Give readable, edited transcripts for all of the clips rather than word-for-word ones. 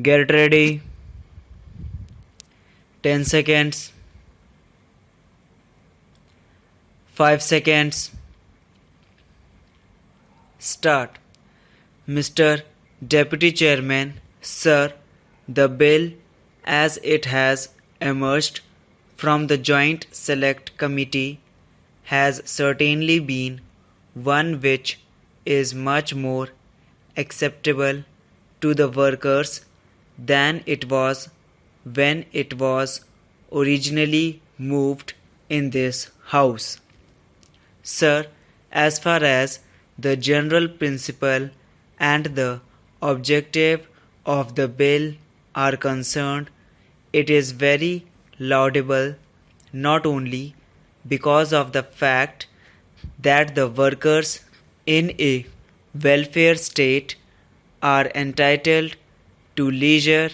Get ready. 10 seconds. 5 seconds. Start. Mr. Deputy Chairman, Sir, the bill as it has emerged from the Joint Select Committee has certainly been one which is much more acceptable to the workers than it was when it was originally moved in this House. Sir, as far as the general principle and the objective of the bill are concerned, it is very laudable not only because of the fact that the workers in a welfare state are entitled to leisure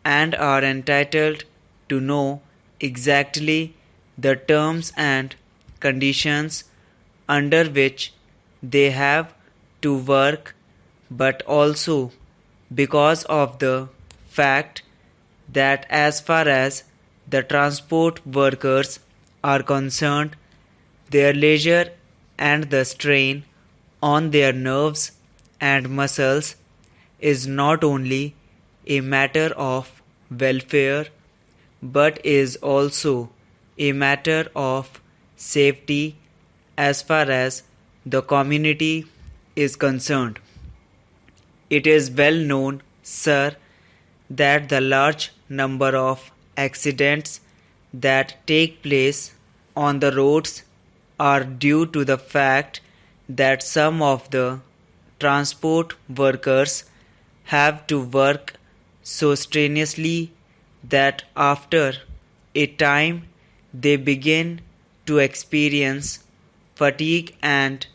and are entitled to know exactly the terms and conditions under which they have to work, but also because of the fact that as far as the transport workers are concerned, their leisure and the strain on their nerves and muscles is not only a matter of welfare but is also a matter of safety as far as the community is concerned. It is well known, sir, that the large number of accidents that take place on the roads are due to the fact that some of the transport workers have to work so strenuously that after a time they begin to experience fatigue, and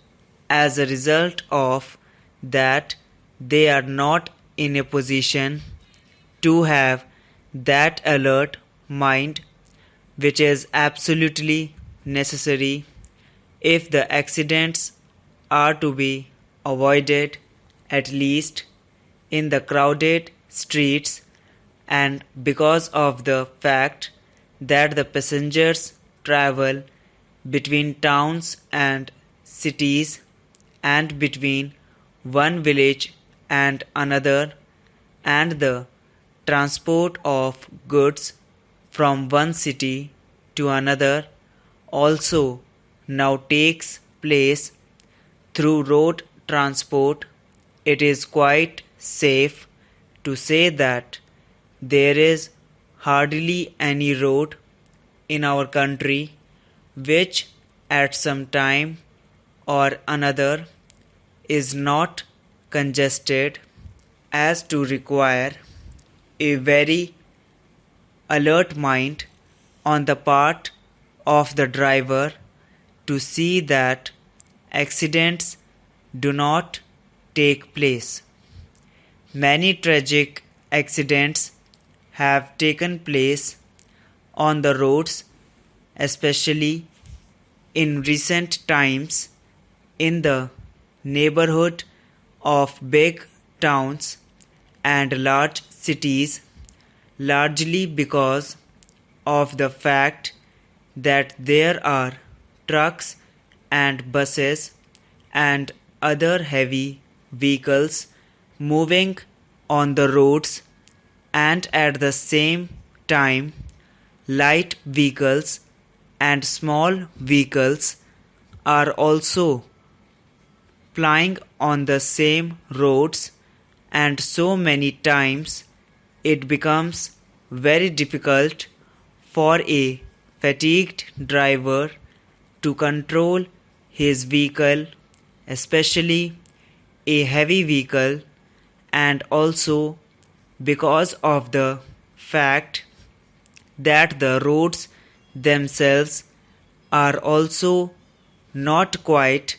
as a result of that they are not in a position to have that alert mind which is absolutely necessary if the accidents are to be avoided, at least in the crowded streets, and because of the fact that the passengers travel between towns and cities and between one village and another, and the transport of goods from one city to another also now takes place through road transport. It is quite safe to say that there is hardly any road in our country which at some time or another is not congested as to require a very alert mind on the part of the driver to see that accidents do not take place. Many tragic accidents have taken place on the roads, especially in recent times in the neighborhood of big towns and large cities, largely because of the fact that there are trucks and buses and other heavy vehicles moving on the roads, and at the same time light vehicles and small vehicles are also plying on the same roads, and so many times it becomes very difficult for a fatigued driver to control his vehicle, especially a heavy vehicle, and also because of the fact that the roads themselves are also not quite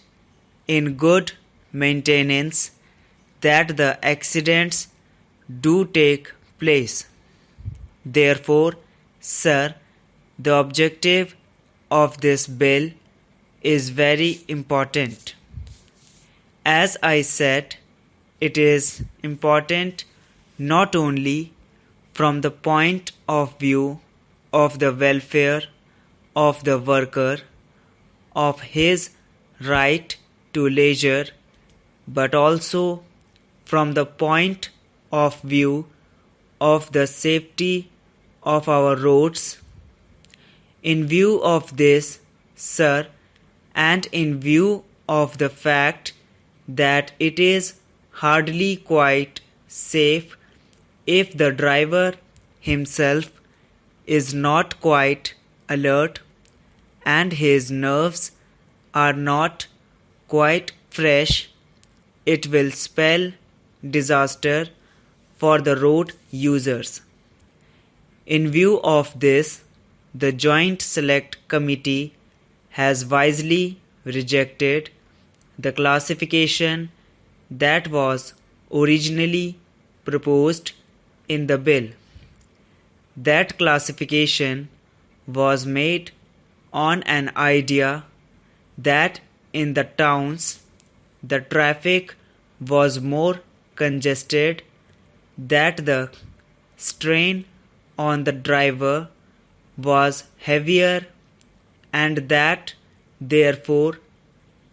in good maintenance, that the accidents do take place. Therefore, sir, the objective of this bill is very important. As I said, it is important not only from the point of view of the welfare of the worker, of his right to leisure, but also from the point of view of the safety of our roads. In view of this, sir, and in view of the fact that it is hardly quite safe if the driver himself is not quite alert and his nerves are not quite fresh, it will spell disaster for the road users. In view of this, the Joint Select Committee has wisely rejected the classification that was originally proposed in the bill. That classification was made on an idea that in the towns the traffic was more congested, that the strain on the driver was heavier, and that therefore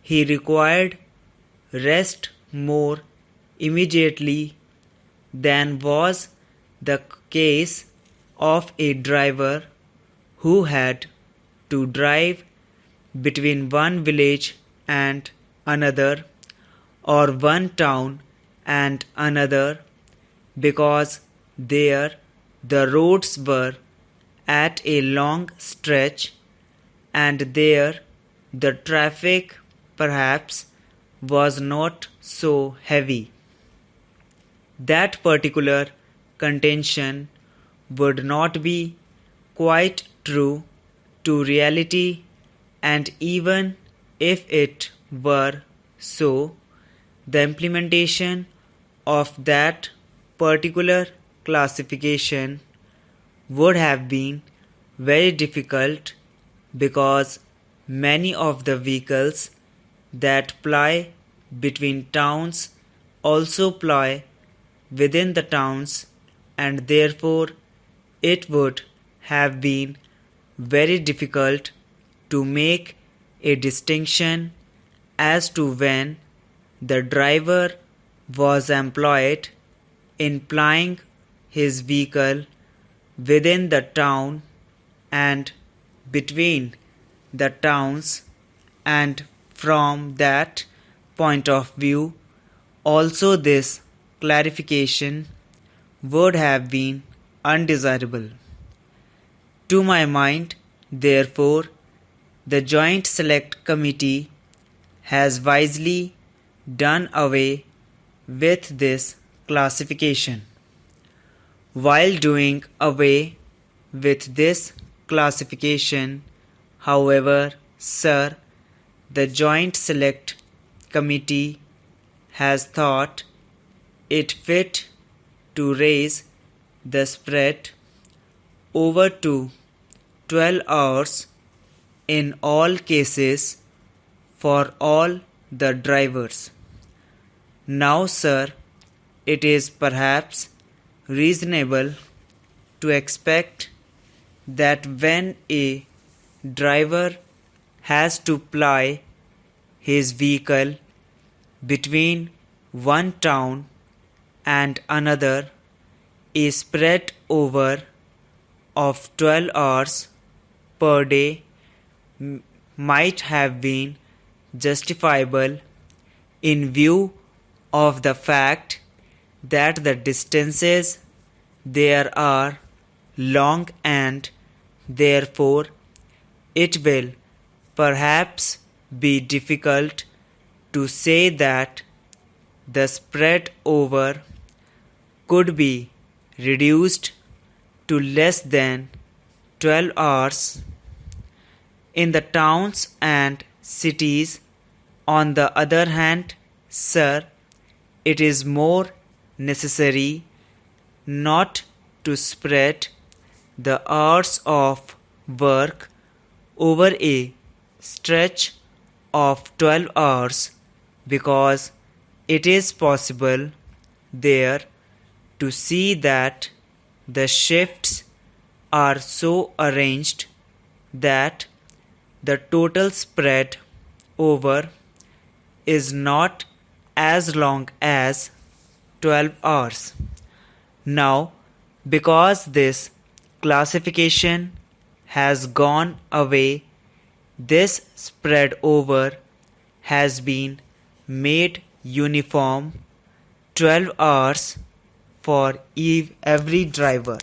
he required rest more immediately than was the case of a driver who had to drive between one village and another, or one town and another, because there the roads were at a long stretch, and there the traffic perhaps was not so heavy. That particular contention would not be quite true to reality, and even if it were so, the implementation of that particular classification would have been very difficult, because many of the vehicles that ply between towns also ply within the towns, and therefore it would have been very difficult to make a distinction as to when the driver was employed in plying his vehicle within the town and between the towns, and from that point of view also this clarification would have been undesirable. To my mind, therefore, the Joint Select Committee has wisely done away with this classification. While doing away with this classification, however, sir, the Joint Select Committee has thought it fit to raise the spread over to 12 hours in all cases for all the drivers. Now, sir, it is perhaps reasonable to expect that when a driver has to ply his vehicle between one town and another, a spread over of 12 hours per day might have been justifiable in view of the fact that the distances there are long, and therefore it will perhaps be difficult to say that the spread over could be reduced to less than 12 hours. In the towns and cities, on the other hand, sir, it is more necessary not to spread the hours of work over a stretch of 12 hours, because it is possible there to see that the shifts are so arranged that the total spread over is not as long as 12 hours. Now, because this classification has gone away, this spread over has been made uniform 12 hours for every driver.